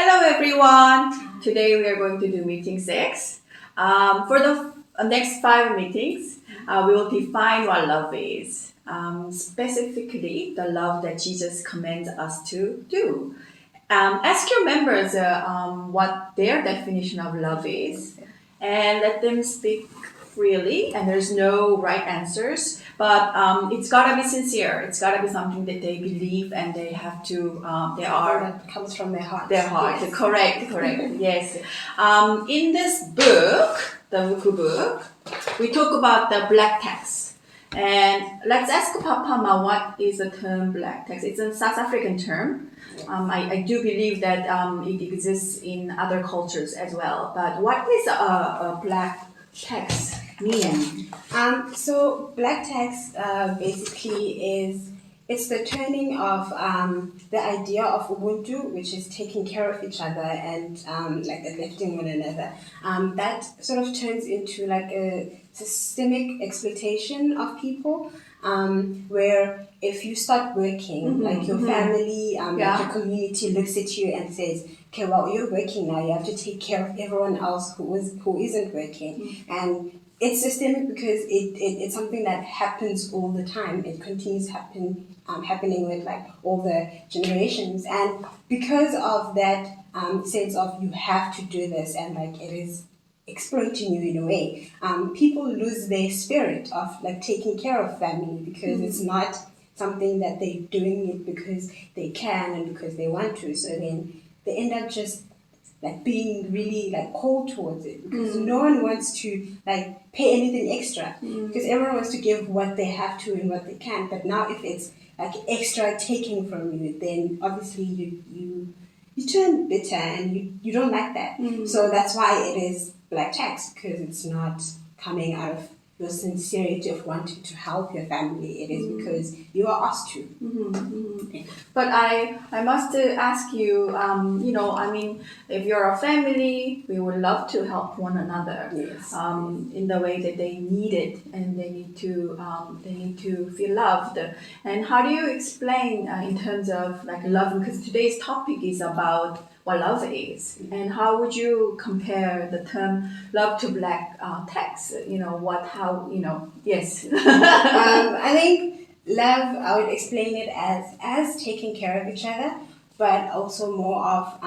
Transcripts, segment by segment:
Hello everyone! Today we are going to do meeting 6. For the next 5 meetings, we will define what love is. Specifically, the love that Jesus commands us to do. Ask your members what their definition of love is and let them speak freely, and there's no right answers, but it's gotta be sincere. It's gotta be something that they believe and they have to, that comes from their heart. Their heart, yes. correct, yes. In this book, the Wuku book, we talk about the black text. And let's ask Papama what is the term black text. It's a South African term. I do believe that it exists in other cultures as well. But what is a black text mean? So black text basically it's the turning of the idea of Ubuntu, which is taking care of each other and like uplifting one another. That sort of turns into like a systemic exploitation of people, where if you start working, like your family, like your community looks at you and says, okay, well, you're working now, you have to take care of everyone else who isn't working. And it's systemic because it's something that happens all the time. It continues happening with like all the generations. And because of that sense of you have to do this and like it is exploiting you in a way, people lose their spirit of like taking care of family because it's not something that they're doing it because they can and because they want to. So then they end up just like being really like cold towards it because no one wants to like pay anything extra because everyone wants to give what they have to and what they can. But now if it's like extra taking from you, then obviously you turn bitter and you don't like that. So that's why it is black text, because it's not coming out of your sincerity of wanting to help your family. It is because you are asked to. But I must ask you, if you're a family, we would love to help one another. Yes. In the way that they need it, and they need to feel loved. And how do you explain in terms of like love? Because today's topic is about what love is, and how would you compare the term love to black text? Yes. I think love, I would explain it as taking care of each other, but also more of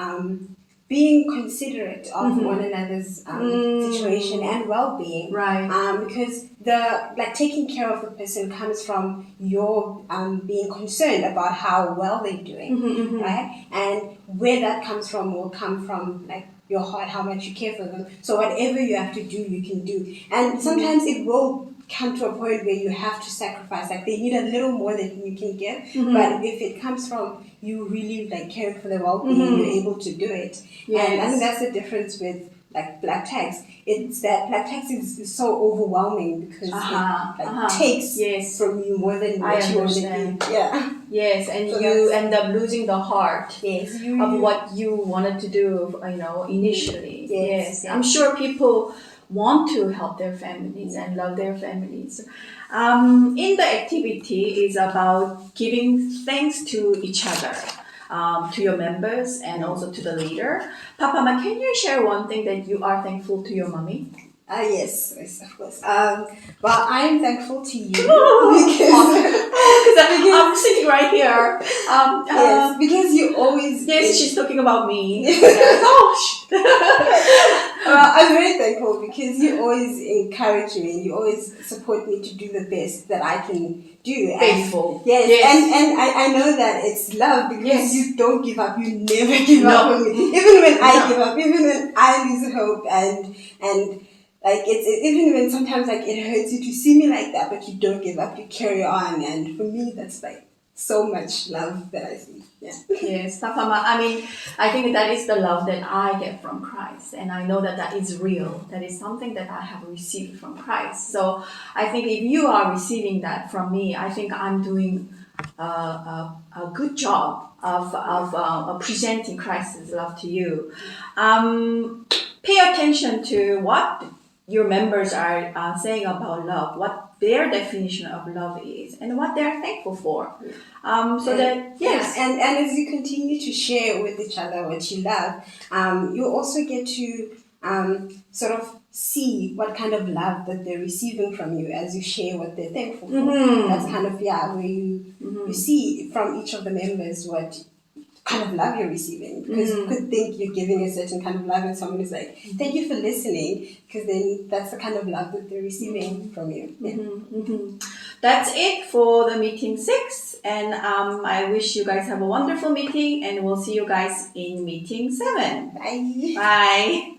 being considerate of one another's situation and well-being. Right. Because the like taking care of the person comes from your being concerned about how well they're doing, right? And where that comes from will come from like your heart, how much you care for them. So whatever you have to do, you can do. And sometimes it will come to a point where you have to sacrifice. Like they need a little more than you can give. But if it comes from you really like caring for their well-being, you're able to do it. Yes. And I think that's the difference with like black text. It's that black text is so overwhelming because it takes from you more than what you want to give. Yeah. Yes, and so you end up losing the heart of what you wanted to do, initially. Yes. I'm sure people want to help their families and love their families. In the activity is about giving thanks to each other, to your members and also to the leader. Papama, can you share one thing that you are thankful to your mommy? Yes, of course. Well, I'm thankful to you because I'm sitting right here. Yes, because you always. Yes, she's talking about me. Well, I'm very thankful because you always encourage me and you always support me to do the best that I can do. Faithful. Yes. And I know that it's love because you don't give up. You never give up on me. Even when I give up, even when I lose hope and like it's even when sometimes like it hurts you to see me like that, but you don't give up, you carry on, and for me that's like so much love that I see. Yeah. Yes, Papama. I think that is the love that I get from Christ, and I know that is real. That is something that I have received from Christ. So I think if you are receiving that from me, I think I'm doing a good job of presenting Christ's love to you. Pay attention to what your members are saying about love. What their definition of love is and what they're thankful for. So that, yes. Yeah, and as you continue to share with each other what you love, you also get to sort of see what kind of love that they're receiving from you as you share what they're thankful for. That's kind of, where you see from each of the members what kind of love you're receiving, because you could think you're giving a certain kind of love and someone is like, thank you for listening, because then that's the kind of love that they're receiving from you. Yeah. That's it for the meeting 6, and I wish you guys have a wonderful meeting, and we'll see you guys in meeting 7. Bye. Bye.